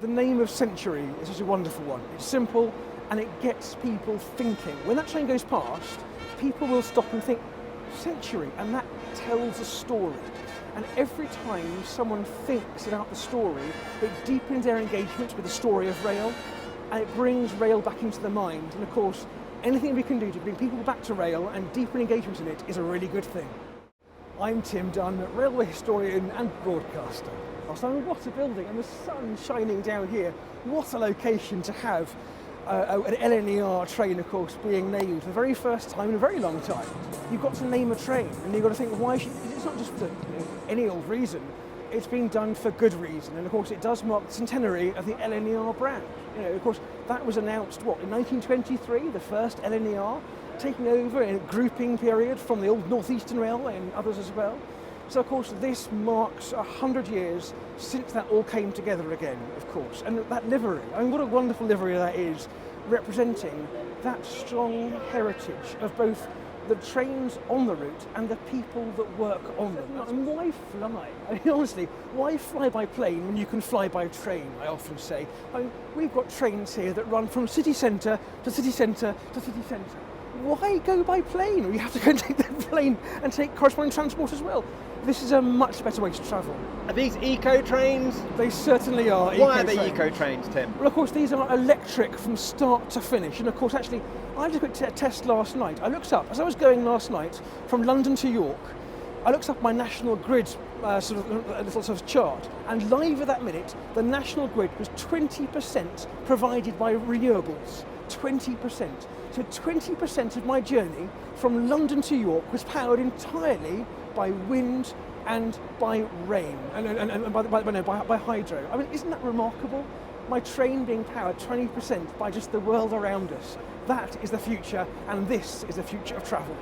the name of Century is such a wonderful one. It's simple and it gets people thinking. When that train goes past, people will stop and think, Century, and that tells a story. And every time someone thinks about the story, it deepens their engagement with the story of rail, and it brings rail back into the mind. And of course, anything we can do to bring people back to rail and deepen engagement in it is a really good thing. I'm Tim Dunn, railway historian and broadcaster. So what a building, and the sun shining down here. What a location to have an LNER train, of course, being named for the very first time in a very long time. You've got to name a train, and you've got to think, why should, it's not just for any old reason. It's been done for good reason, and of course it does mark the centenary of the LNER brand. Of course, that was announced, in 1923, the first LNER, taking over in a grouping period from the old North Eastern Railway and others as well. So of course this marks 100 years since that all came together again, of course. And that livery, what a wonderful livery that is, representing that strong heritage of both the trains on the route and the people that work on them. And why fly? Honestly, why fly by plane when you can fly by train, I often say. We've got trains here that run from city centre to city centre to city centre. Why go by plane? You have to go and take the plane and take corresponding transport as well. This is a much better way to travel. Are these eco trains? They certainly are. Why are they eco trains, Tim? Well, of course, these are electric from start to finish. And of course, actually, I just got a test last night. I looked up, as I was going last night from London to York, I looked up my national grid little chart, and live at that minute, the national grid was 20% provided by renewables. 20%. So 20% of my journey from London to York was powered entirely by wind and by rain, and by hydro. Isn't that remarkable? My train being powered 20% by just the world around us. That is the future, and this is the future of travel.